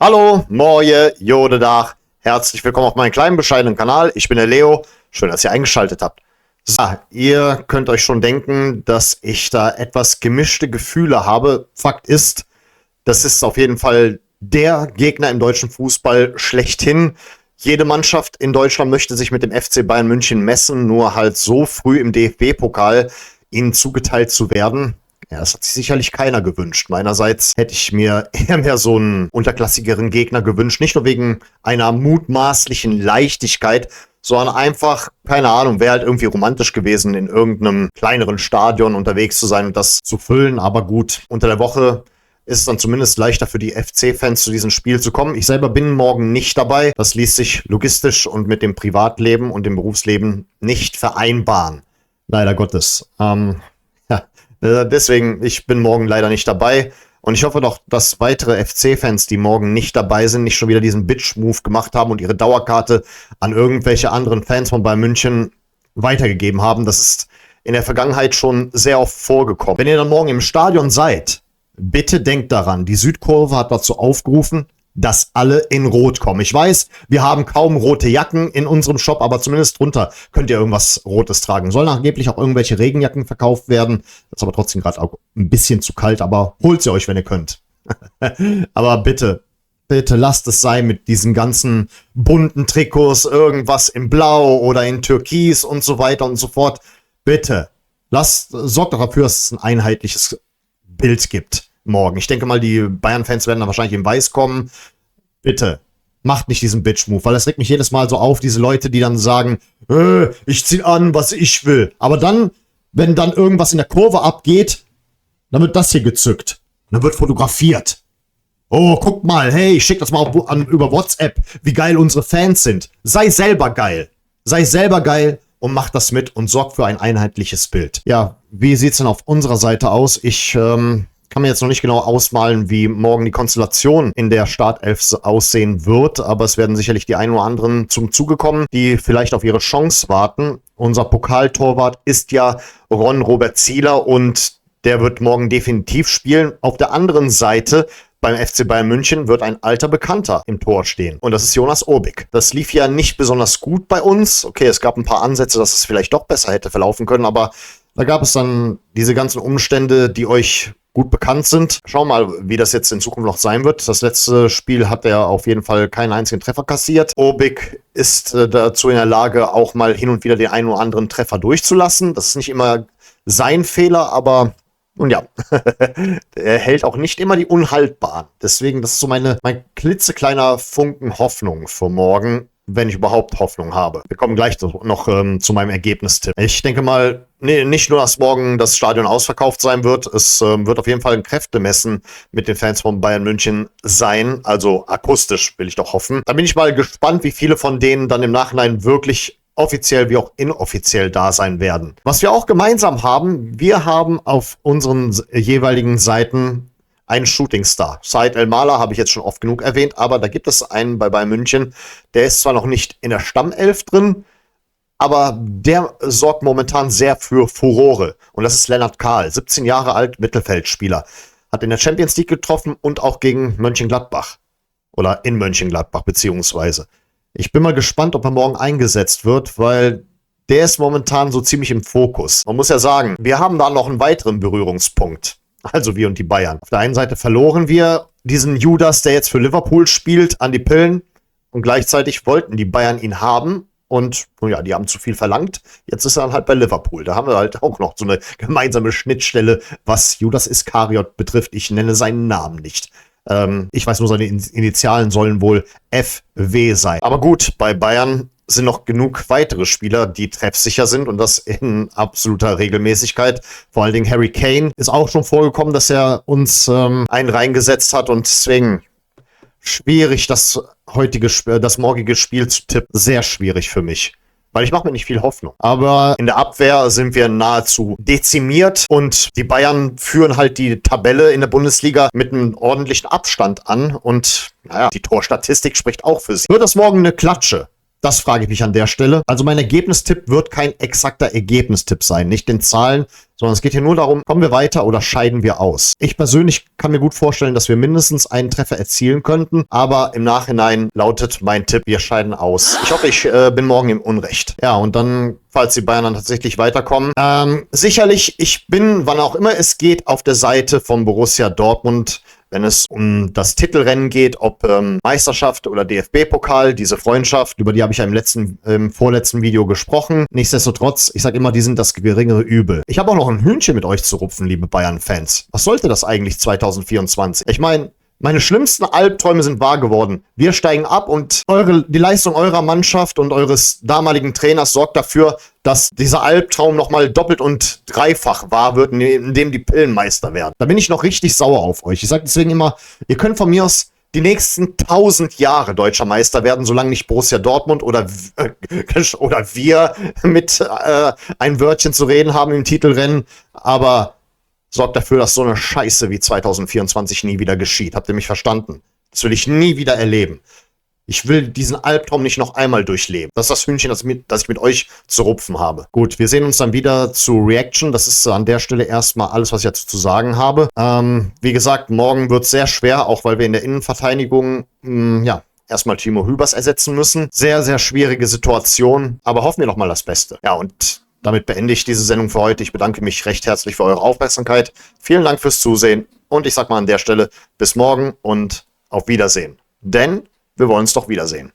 Hallo, moje, Jodedach. Herzlich willkommen auf meinem kleinen, bescheidenen Kanal. Ich bin der Leo. Schön, dass ihr eingeschaltet habt. So, ihr könnt euch schon denken, dass ich da etwas gemischte Gefühle habe. Fakt ist, das ist auf jeden Fall der Gegner im deutschen Fußball schlechthin. Jede Mannschaft in Deutschland möchte sich mit dem FC Bayern München messen, nur halt so früh im DFB-Pokal ihnen zugeteilt zu werden. Ja, das hat sich sicherlich keiner gewünscht. Meinerseits hätte ich mir eher mehr so einen unterklassigeren Gegner gewünscht. Nicht nur wegen einer mutmaßlichen Leichtigkeit, sondern einfach, keine Ahnung, wäre halt irgendwie romantisch gewesen, in irgendeinem kleineren Stadion unterwegs zu sein und das zu füllen. Aber gut, unter der Woche ist es dann zumindest leichter für die FC-Fans zu diesem Spiel zu kommen. Ich selber bin morgen nicht dabei. Das ließ sich logistisch und mit dem Privatleben und dem Berufsleben nicht vereinbaren. Leider Gottes. Deswegen, ich bin morgen leider nicht dabei. Und ich hoffe doch, dass weitere FC-Fans, die morgen nicht dabei sind, nicht schon wieder diesen Bitch-Move gemacht haben und ihre Dauerkarte an irgendwelche anderen Fans von Bayern München weitergegeben haben. Das ist in der Vergangenheit schon sehr oft vorgekommen. Wenn ihr dann morgen im Stadion seid, bitte denkt daran, die Südkurve hat dazu aufgerufen, dass alle in Rot kommen. Ich weiß, wir haben kaum rote Jacken in unserem Shop, aber zumindest drunter könnt ihr irgendwas Rotes tragen. Sollen angeblich auch irgendwelche Regenjacken verkauft werden. Das ist aber trotzdem gerade auch ein bisschen zu kalt, aber holt sie euch, wenn ihr könnt. Aber bitte, bitte lasst es sein mit diesen ganzen bunten Trikots, irgendwas in Blau oder in Türkis und so weiter und so fort. Bitte, sorgt doch dafür, dass es ein einheitliches Bild gibt morgen. Ich denke mal, die Bayern-Fans werden dann wahrscheinlich in Weiß kommen. Bitte, macht nicht diesen Bitch-Move, weil das regt mich jedes Mal so auf, diese Leute, die dann sagen, ich zieh an, was ich will. Aber dann, wenn dann irgendwas in der Kurve abgeht, dann wird das hier gezückt. Dann wird fotografiert. Oh, guck mal, hey, ich schick das mal über WhatsApp, wie geil unsere Fans sind. Sei selber geil. Sei selber geil und mach das mit und sorg für ein einheitliches Bild. Ja, wie sieht's denn auf unserer Seite aus? Ich kann mir jetzt noch nicht genau ausmalen, wie morgen die Konstellation in der Startelf aussehen wird, aber es werden sicherlich die ein oder anderen zum Zuge kommen, die vielleicht auf ihre Chance warten. Unser Pokaltorwart ist ja Ron-Robert Zieler und der wird morgen definitiv spielen. Auf der anderen Seite beim FC Bayern München wird ein alter Bekannter im Tor stehen. Und das ist Jonas Obik. Das lief ja nicht besonders gut bei uns. Okay, es gab ein paar Ansätze, dass es vielleicht doch besser hätte verlaufen können, aber da gab es dann diese ganzen Umstände, die euch gut bekannt sind. Schauen wir mal, wie das jetzt in Zukunft noch sein wird. Das letzte Spiel hat er auf jeden Fall keinen einzigen Treffer kassiert. Obik ist dazu in der Lage, auch mal hin und wieder den einen oder anderen Treffer durchzulassen. Das ist nicht immer sein Fehler, aber nun ja, er hält auch nicht immer die Unhaltbaren. Deswegen, das ist so mein klitzekleiner Funken Hoffnung für morgen, wenn ich überhaupt Hoffnung habe. Wir kommen gleich noch zu meinem Ergebnistipp. Ich denke mal, nicht nur, dass morgen das Stadion ausverkauft sein wird, es wird auf jeden Fall ein Kräftemessen mit den Fans von Bayern München sein, also akustisch will ich doch hoffen. Da bin ich mal gespannt, wie viele von denen dann im Nachhinein wirklich offiziell wie auch inoffiziell da sein werden. Was wir auch gemeinsam haben, wir haben auf unseren jeweiligen Seiten einen Shootingstar. Said El-Mala habe ich jetzt schon oft genug erwähnt, aber da gibt es einen bei Bayern München, der ist zwar noch nicht in der Stammelf drin, aber der sorgt momentan sehr für Furore. Und das ist Lennart Kahl, 17 Jahre alt, Mittelfeldspieler. Hat in der Champions League getroffen und auch gegen Mönchengladbach. Oder in Mönchengladbach beziehungsweise. Ich bin mal gespannt, ob er morgen eingesetzt wird, weil der ist momentan so ziemlich im Fokus. Man muss ja sagen, wir haben da noch einen weiteren Berührungspunkt. Also wir und die Bayern. Auf der einen Seite verloren wir diesen Judas, der jetzt für Liverpool spielt, an die Pillen. Und gleichzeitig wollten die Bayern ihn haben. Und nun ja, die haben zu viel verlangt. Jetzt ist er dann halt bei Liverpool. Da haben wir halt auch noch so eine gemeinsame Schnittstelle, was Judas Iskariot betrifft. Ich nenne seinen Namen nicht. Ich weiß nur, seine Initialen sollen wohl FW sein. Aber gut, bei Bayern sind noch genug weitere Spieler, die treffsicher sind und das in absoluter Regelmäßigkeit. Vor allen Dingen Harry Kane ist auch schon vorgekommen, dass er uns einen reingesetzt hat und deswegen schwierig, das morgige Spiel zu tippen. Sehr schwierig für mich. Weil ich mache mir nicht viel Hoffnung. Aber in der Abwehr sind wir nahezu dezimiert und die Bayern führen halt die Tabelle in der Bundesliga mit einem ordentlichen Abstand an und naja, die Torstatistik spricht auch für sie. Wird das morgen eine Klatsche? Das frage ich mich an der Stelle. Also mein Ergebnistipp wird kein exakter Ergebnistipp sein. Nicht in Zahlen, sondern es geht hier nur darum, kommen wir weiter oder scheiden wir aus. Ich persönlich kann mir gut vorstellen, dass wir mindestens einen Treffer erzielen könnten, aber im Nachhinein lautet mein Tipp, wir scheiden aus. Ich hoffe, ich bin morgen im Unrecht. Ja, und dann, falls die Bayern dann tatsächlich weiterkommen, sicherlich, ich bin, wann auch immer es geht, auf der Seite von Borussia Dortmund, wenn es um das Titelrennen geht, ob Meisterschaft oder DFB-Pokal, diese Freundschaft, über die habe ich ja im vorletzten Video gesprochen. Nichtsdestotrotz, ich sage immer, die sind das geringere Übel. Ich habe auch noch ein Hühnchen mit euch zu rupfen, liebe Bayern-Fans. Was sollte das eigentlich 2024? Ich meine, meine schlimmsten Albträume sind wahr geworden. Wir steigen ab und die Leistung eurer Mannschaft und eures damaligen Trainers sorgt dafür, dass dieser Albtraum nochmal doppelt und dreifach wahr wird, indem die Pillenmeister werden. Da bin ich noch richtig sauer auf euch. Ich sage deswegen immer, ihr könnt von mir aus die nächsten 1000 Jahre deutscher Meister werden, solange nicht Borussia Dortmund oder wir mit ein Wörtchen zu reden haben im Titelrennen. Aber sorgt dafür, dass so eine Scheiße wie 2024 nie wieder geschieht. Habt ihr mich verstanden? Das will ich nie wieder erleben. Ich will diesen Albtraum nicht noch einmal durchleben. Das ist das Hühnchen, das ich mit euch zu rupfen habe. Gut, wir sehen uns dann wieder zu Reaction. Das ist an der Stelle erstmal alles, was ich dazu zu sagen habe. Wie gesagt, morgen wird es sehr schwer, auch weil wir in der Innenverteidigung, erstmal Timo Hübers ersetzen müssen. Sehr, sehr schwierige Situation, aber hoffen wir doch mal das Beste. Ja, und damit beende ich diese Sendung für heute. Ich bedanke mich recht herzlich für eure Aufmerksamkeit. Vielen Dank fürs Zusehen und ich sag mal an der Stelle bis morgen und auf Wiedersehen. Denn wir wollen uns doch wiedersehen.